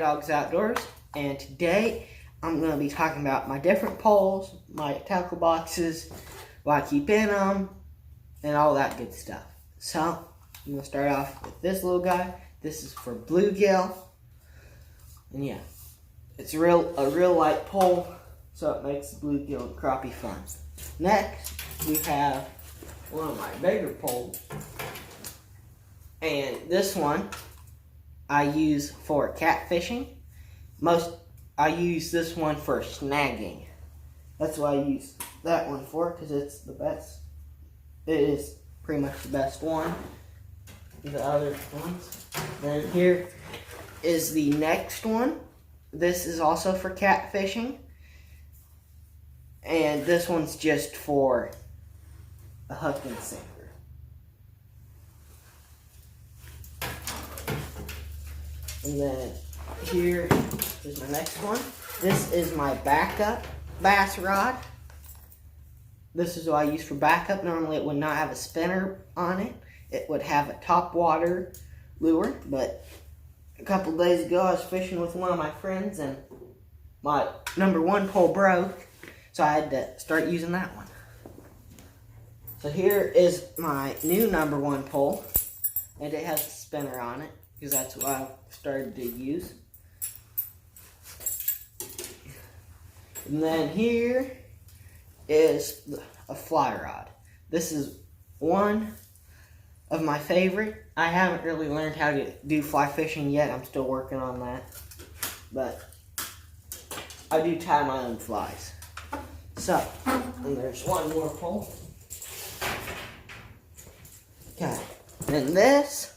Dogs Outdoors, and today I'm going to be talking about my different poles, my tackle boxes, what I keep in them, and all that good stuff. So, I'm going to start off with this little guy. This is for bluegill, and yeah, it's a real light pole, so it makes the bluegill and crappie fun. Next, we have one of my bigger poles, and this one I use for catfishing. I use this one for snagging. That's what I use that one for, because it's the best. It is pretty much the best one. The other ones. Then here is the next one. This is also for catfishing. And this one's just for a hook and sinker. And then here is my next one. This is my backup bass rod. This is what I use for backup. Normally it would not have a spinner on it. It would have a top water lure. But a couple days ago I was fishing with one of my friends and my number one pole broke. So I had to start using that one. So here is my new number one pole. And it has a spinner on it, because that's what I started to use. And then here is a fly rod. This is one of my favorite. I haven't really learned how to do fly fishing yet. I'm still working on that. But I do tie my own flies. So, and there's one more pole. Okay, and this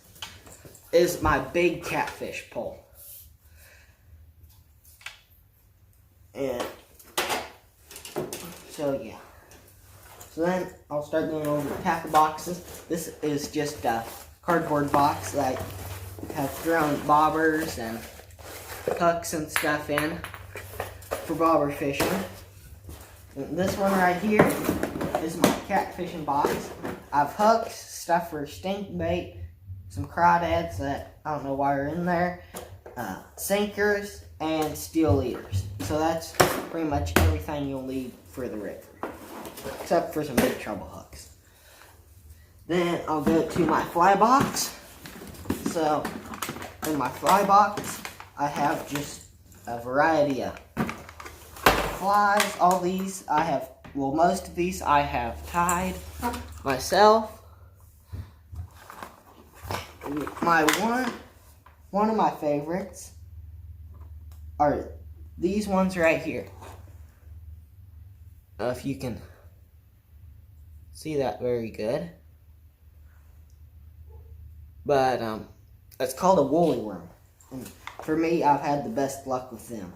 is my big catfish pole. And so yeah. So then I'll start going over the tackle boxes. This is just a cardboard box that I have thrown bobbers and hooks and stuff in for bobber fishing. And this one right here is my catfishing box. I have hooks, stuff for stink bait, some crawdads that I don't know why are in there, sinkers, and steel leaders. So that's pretty much everything you'll need for the river, except for some big treble hooks. Then I'll go to my fly box. So in my fly box, I have just a variety of flies. All these I have, well, most of these I have tied myself. My one of my favorites are these ones right here. I don't know if you can see that very good, but it's called a woolly worm, and for me, I've had the best luck with them.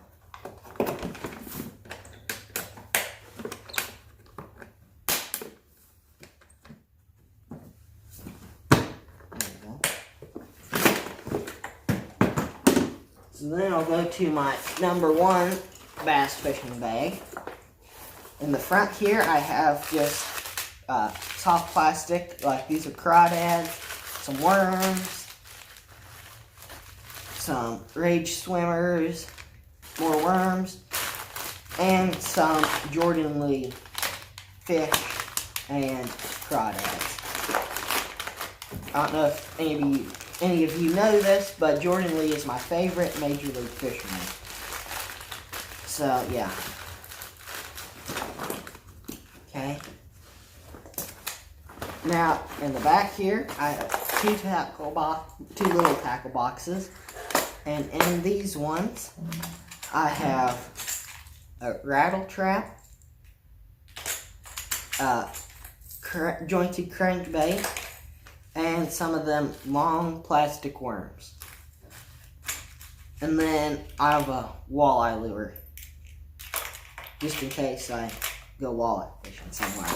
So then I'll go to my number one bass fishing bag. In the front here, I have just soft plastic, like these are crawdads, some worms, some rage swimmers, more worms, and some Jordan Lee fish and crawdads. I don't know if any of you know this, but Jordan Lee is my favorite Major League fisherman. So, yeah. Okay. Now, in the back here, I have two little tackle boxes. And in these ones, I have a rattle trap, jointed crankbait, and some of them long plastic worms. And then I have a walleye lure, just in case I go walleye fishing somewhere.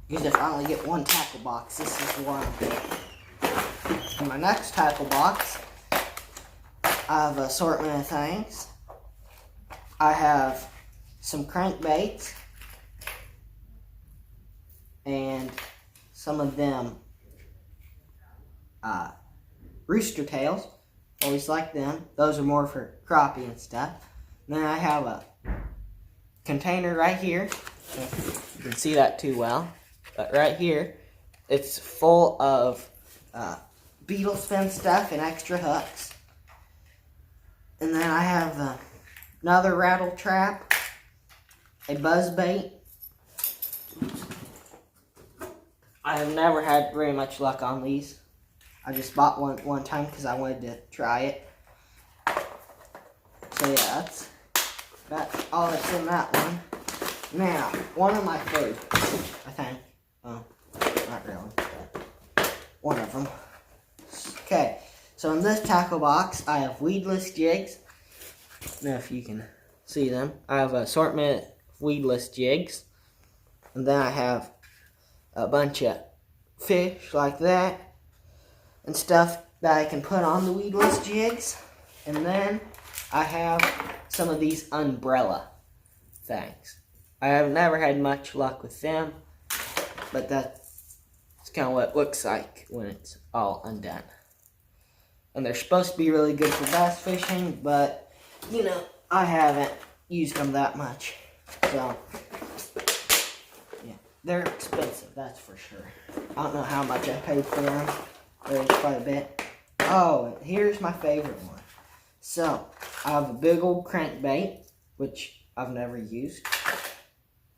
Because if I only get one tackle box, this is the one I'm getting. In my next tackle box, I have an assortment of things. I have some crankbaits and some of them rooster tails. Always like them. Those are more for crappie and stuff. And then I have a container right here. You can see that too well. But right here, it's full of beetle spin stuff and extra hooks. And then I have another rattle trap, a buzz bait. I have never had very much luck on these. I just bought one time because I wanted to try it. So yeah, that's all that's in that one. Now, one of my favorites, I think. Oh, not really, but one of them. Okay, so in this tackle box, I have Weedless Jigs. I don't know if you can see them. I have an assortment of Weedless Jigs. And then I have a bunch of fish like that. And stuff that I can put on the Weedless Jigs. And then I have some of these umbrella things. I have never had much luck with them, but that's kind of what it looks like when it's all undone. And they're supposed to be really good for bass fishing, but, you know, I haven't used them that much. So, yeah, they're expensive, that's for sure. I don't know how much I paid for them. There's quite a bit. Oh, here's my favorite one. So, I have a big old crankbait, which I've never used.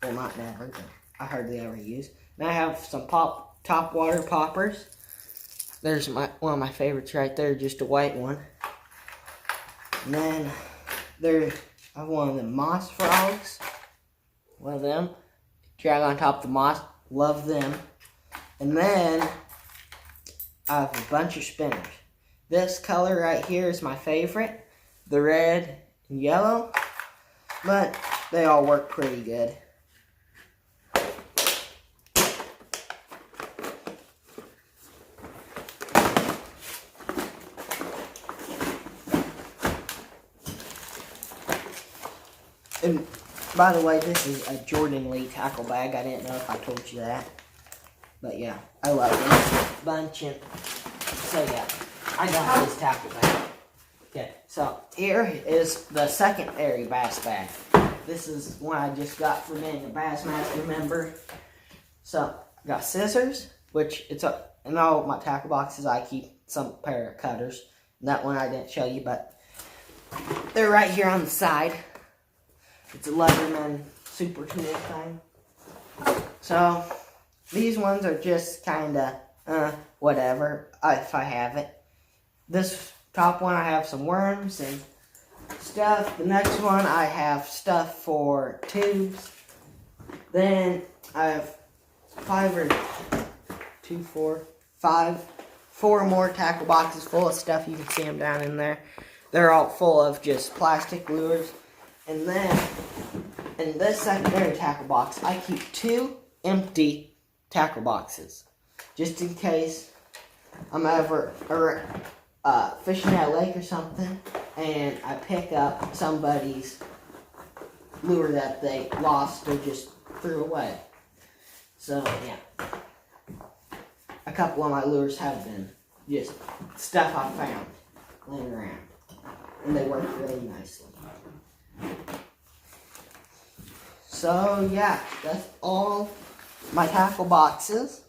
Well, not never, but I hardly ever use. And I have some top water poppers. There's one of my favorites right there, just a white one. And then I have one of the moss frogs. One of them. Drag on top of the moss. Love them. And then I have a bunch of spinners. This color right here is my favorite. The red and yellow. But they all work pretty good. And by the way, this is a Jordan Lee tackle bag. I didn't know if I told you that. But yeah, I love this bunch. And so yeah, I got this tackle bag. Okay, so here is the secondary bass bag. This is one I just got for being a Bassmaster member. So I got scissors, which in all my tackle boxes I keep some pair of cutters. And that one I didn't show you, but they're right here on the side. It's a Leatherman super tool thing. So these ones are just kind of whatever if I have it. This top one I have some worms and stuff. The next one I have stuff for tubes. Then I have four more tackle boxes full of stuff. You can see them down in there. They're all full of just plastic lures. And then, in this secondary tackle box, I keep 2 empty tackle boxes. Just in case I'm ever fishing at a lake or something, and I pick up somebody's lure that they lost or just threw away. So, yeah. A couple of my lures have been just stuff I found laying around. And they work really nicely. So yeah, that's all my tackle boxes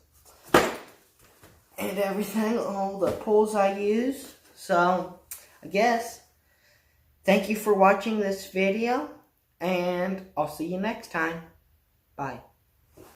and everything, all the pulls I use. So I guess thank you for watching this video, and I'll see you next time. Bye.